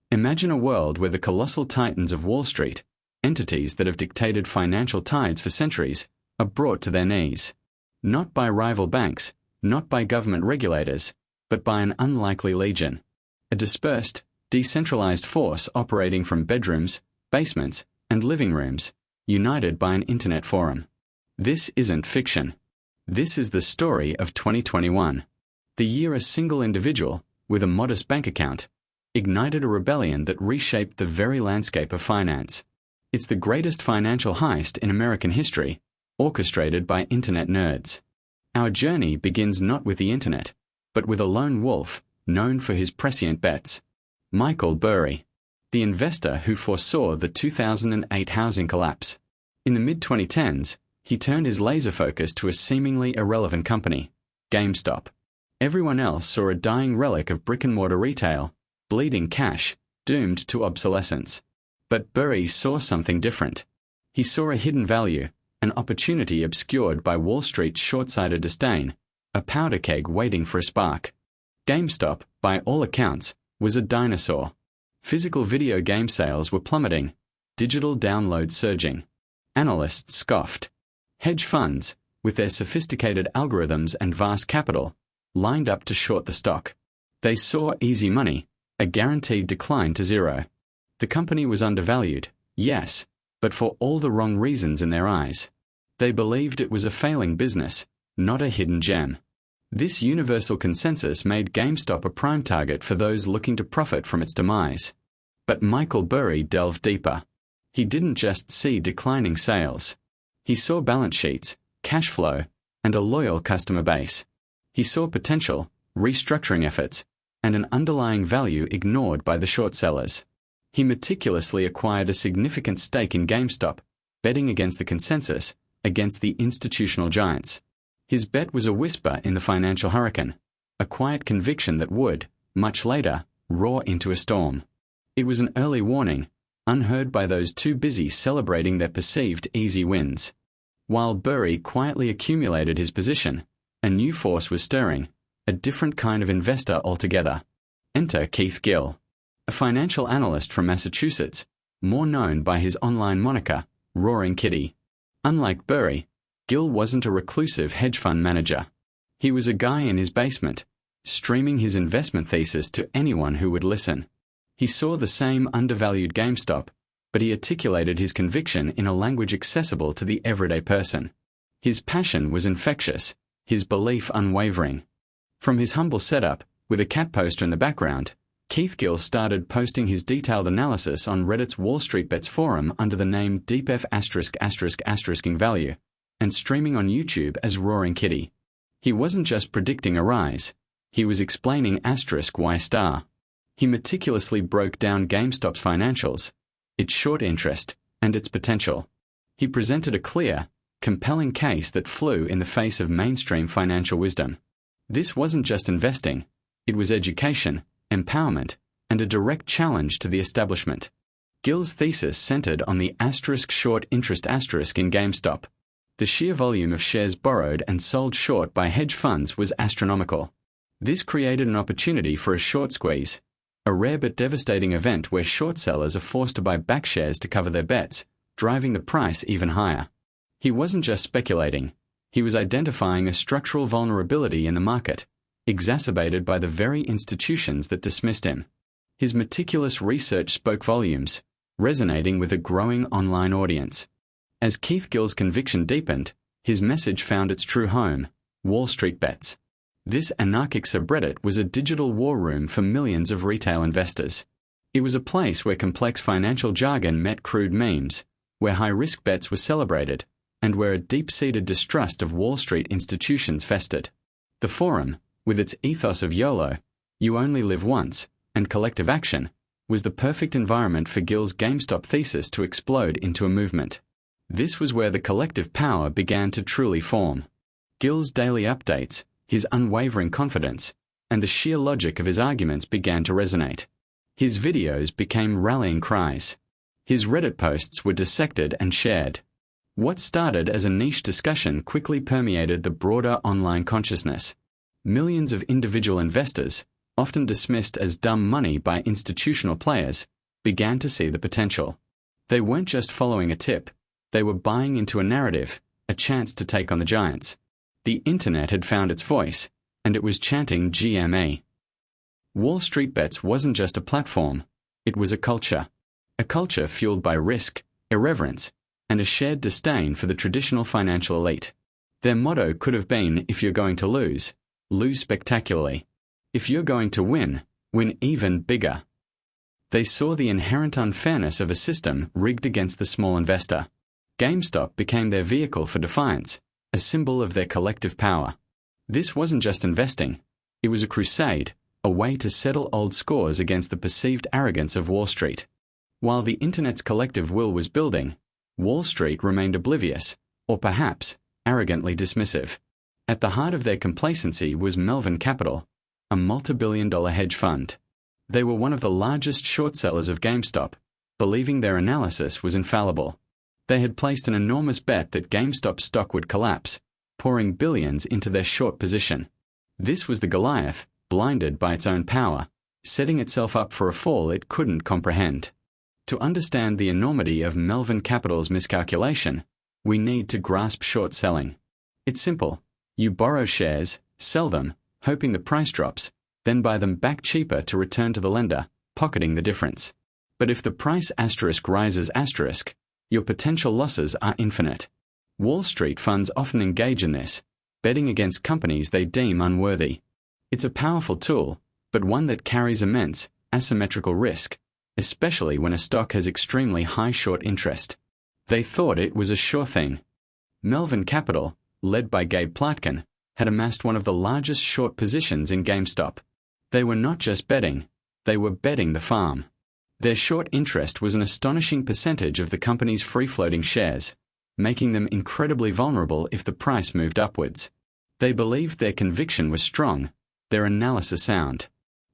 Imagine a world where the colossal titans of Wall Street, entities that have dictated financial tides for centuries, are brought to their knees. Not by rival banks, not by government regulators, but by an unlikely legion. A dispersed, decentralized force operating from bedrooms, basements, and living rooms, united by an internet forum. This isn't fiction. This is the story of 2021. The year a single individual, with a modest bank account, ignited a rebellion that reshaped the very landscape of finance. It's the greatest financial heist in American history, orchestrated by internet nerds. Our journey begins not with the internet, but with a lone wolf known for his prescient bets. Michael Burry, the investor who foresaw the 2008 housing collapse. In the mid-2010s, he turned his laser focus to a seemingly irrelevant company, GameStop. Everyone else saw a dying relic of brick-and-mortar retail, bleeding cash, doomed to obsolescence. But Burry saw something different. He saw a hidden value, an opportunity obscured by Wall Street's short-sighted disdain, a powder keg waiting for a spark. GameStop, by all accounts, was a dinosaur. Physical video game sales were plummeting, digital downloads surging. Analysts scoffed. Hedge funds, with their sophisticated algorithms and vast capital, lined up to short the stock. They saw easy money, a guaranteed decline to zero. The company was undervalued, yes, but for all the wrong reasons in their eyes. They believed it was a failing business, not a hidden gem. This universal consensus made GameStop a prime target for those looking to profit from its demise. But Michael Burry delved deeper. He didn't just see declining sales. He saw balance sheets, cash flow, and a loyal customer base. He saw potential, restructuring efforts, and an underlying value ignored by the short sellers. He meticulously acquired a significant stake in GameStop, betting against the consensus, against the institutional giants. His bet was a whisper in the financial hurricane, a quiet conviction that would, much later, roar into a storm. It was an early warning, unheard by those too busy celebrating their perceived easy wins. While Burry quietly accumulated his position, a new force was stirring, a different kind of investor altogether. Enter Keith Gill, a financial analyst from Massachusetts, more known by his online moniker, Roaring Kitty. Unlike Burry, Gill wasn't a reclusive hedge fund manager. He was a guy in his basement, streaming his investment thesis to anyone who would listen. He saw the same undervalued GameStop, but he articulated his conviction in a language accessible to the everyday person. His passion was infectious, his belief unwavering. From his humble setup, with a cat poster in the background, Keith Gill started posting his detailed analysis on Reddit's Wall Street Bets forum under the name deepf*****ing value, and streaming on YouTube as Roaring Kitty. He wasn't just predicting a rise, he was explaining ***y*. He meticulously broke down GameStop's financials, its short interest, and its potential. He presented a clear, compelling case that flew in the face of mainstream financial wisdom. This wasn't just investing, it was education, empowerment, and a direct challenge to the establishment. Gill's thesis centered on the short interest in GameStop. The sheer volume of shares borrowed and sold short by hedge funds was astronomical. This created an opportunity for a short squeeze, a rare but devastating event where short sellers are forced to buy back shares to cover their bets, driving the price even higher. He wasn't just speculating, he was identifying a structural vulnerability in the market, exacerbated by the very institutions that dismissed him. His meticulous research spoke volumes, resonating with a growing online audience. As Keith Gill's conviction deepened, his message found its true home, Wall Street Bets. This anarchic subreddit was a digital war room for millions of retail investors. It was a place where complex financial jargon met crude memes, where high-risk bets were celebrated, and where a deep-seated distrust of Wall Street institutions festered. The forum, with its ethos of YOLO, you only live once, and collective action, was the perfect environment for Gill's GameStop thesis to explode into a movement. This was where the collective power began to truly form. Gill's daily updates, his unwavering confidence, and the sheer logic of his arguments began to resonate. His videos became rallying cries. His Reddit posts were dissected and shared. What started as a niche discussion quickly permeated the broader online consciousness. Millions of individual investors, often dismissed as dumb money by institutional players, began to see the potential. They weren't just following a tip, they were buying into a narrative, a chance to take on the giants. The internet had found its voice, and it was chanting GME. Wall Street Bets wasn't just a platform, it was a culture fueled by risk, irreverence, and a shared disdain for the traditional financial elite. Their motto could have been, if you're going to lose, lose spectacularly. If you're going to win, win even bigger. They saw the inherent unfairness of a system rigged against the small investor. GameStop became their vehicle for defiance, a symbol of their collective power. This wasn't just investing, it was a crusade, a way to settle old scores against the perceived arrogance of Wall Street. While the internet's collective will was building, Wall Street remained oblivious, or perhaps arrogantly dismissive. At the heart of their complacency was Melvin Capital, a multi-billion-dollar hedge fund. They were one of the largest short sellers of GameStop, believing their analysis was infallible. They had placed an enormous bet that GameStop stock would collapse, pouring billions into their short position. This was the Goliath, blinded by its own power, setting itself up for a fall it couldn't comprehend. To understand the enormity of Melvin Capital's miscalculation, we need to grasp short selling. It's simple. You borrow shares, sell them, hoping the price drops, then buy them back cheaper to return to the lender, pocketing the difference. But if the price asterisk rises asterisk, your potential losses are infinite. Wall Street funds often engage in this, betting against companies they deem unworthy. It's a powerful tool, but one that carries immense, asymmetrical risk, especially when a stock has extremely high short interest. They thought it was a sure thing. Melvin Capital, led by Gabe Plotkin, had amassed one of the largest short positions in GameStop. They were not just betting, they were betting the farm. Their short interest was an astonishing percentage of the company's free-floating shares, making them incredibly vulnerable if the price moved upwards. They believed their conviction was strong, their analysis sound.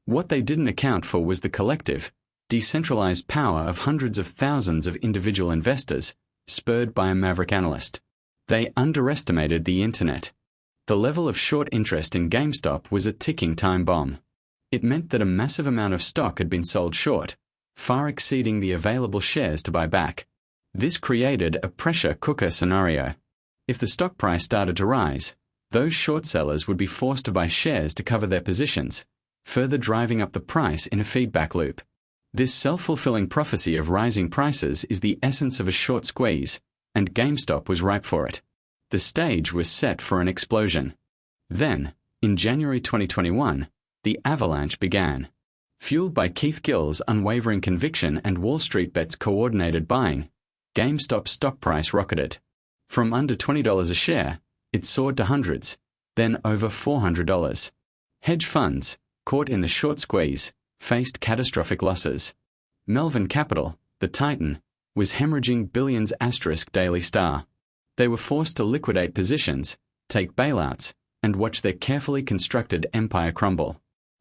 What they didn't account for was the collective, decentralized power of hundreds of thousands of individual investors, spurred by a maverick analyst. They underestimated the internet. The level of short interest in GameStop was a ticking time bomb. It meant that a massive amount of stock had been sold short, far exceeding the available shares to buy back. This created a pressure cooker scenario. If the stock price started to rise, those short sellers would be forced to buy shares to cover their positions, further driving up the price in a feedback loop. This self-fulfilling prophecy of rising prices is the essence of a short squeeze, and GameStop was ripe for it. The stage was set for an explosion. Then, in January 2021, the avalanche began. Fueled by Keith Gill's unwavering conviction and Wall Street Bet's coordinated buying, GameStop's stock price rocketed. From under $20 a share, it soared to hundreds, then over $400. Hedge funds, caught in the short squeeze, faced catastrophic losses. Melvin Capital, the titan, was hemorrhaging billions * daily star. They were forced to liquidate positions, take bailouts, and watch their carefully constructed empire crumble.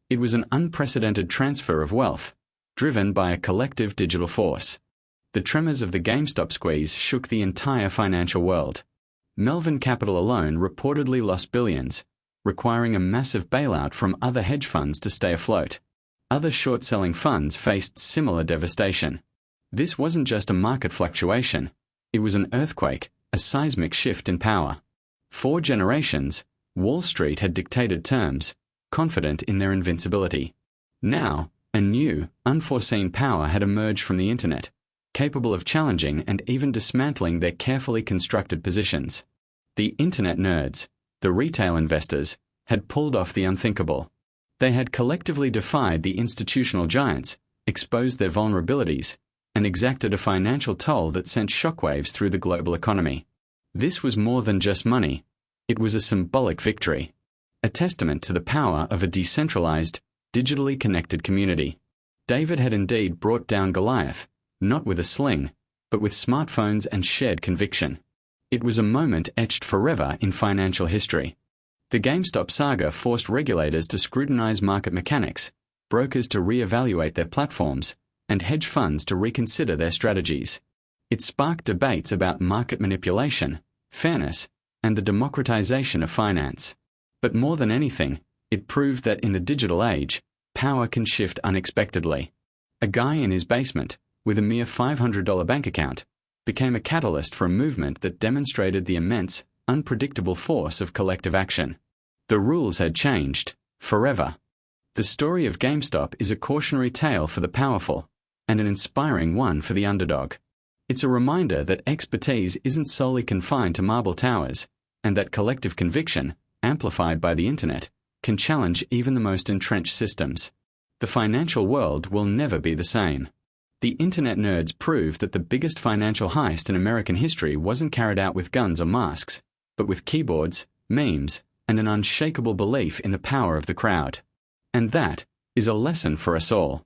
It was an unprecedented transfer of wealth, driven by a collective digital force. The tremors of the GameStop squeeze shook the entire financial world. Melvin Capital alone reportedly lost billions, requiring a massive bailout from other hedge funds to stay afloat. Other short-selling funds faced similar devastation. This wasn't just a market fluctuation, it was an earthquake, a seismic shift in power. For generations, Wall Street had dictated terms, confident in their invincibility. Now, a new, unforeseen power had emerged from the internet, capable of challenging and even dismantling their carefully constructed positions. The internet nerds, the retail investors, had pulled off the unthinkable. They had collectively defied the institutional giants, exposed their vulnerabilities, and exacted a financial toll that sent shockwaves through the global economy. This was more than just money. It was a symbolic victory, a testament to the power of a decentralized, digitally connected community. David had indeed brought down Goliath, not with a sling, but with smartphones and shared conviction. It was a moment etched forever in financial history. The GameStop saga forced regulators to scrutinize market mechanics, brokers to re-evaluate their platforms, and hedge funds to reconsider their strategies. It sparked debates about market manipulation, fairness, and the democratization of finance. But more than anything, it proved that in the digital age, power can shift unexpectedly. A guy in his basement, with a mere $500 bank account, became a catalyst for a movement that demonstrated the immense, unpredictable force of collective action. The rules had changed, forever. The story of GameStop is a cautionary tale for the powerful, and an inspiring one for the underdog. It's a reminder that expertise isn't solely confined to marble towers, and that collective conviction, amplified by the internet, can challenge even the most entrenched systems. The financial world will never be the same. The internet nerds proved that the biggest financial heist in American history wasn't carried out with guns or masks, but with keyboards, memes, and an unshakable belief in the power of the crowd. And that is a lesson for us all.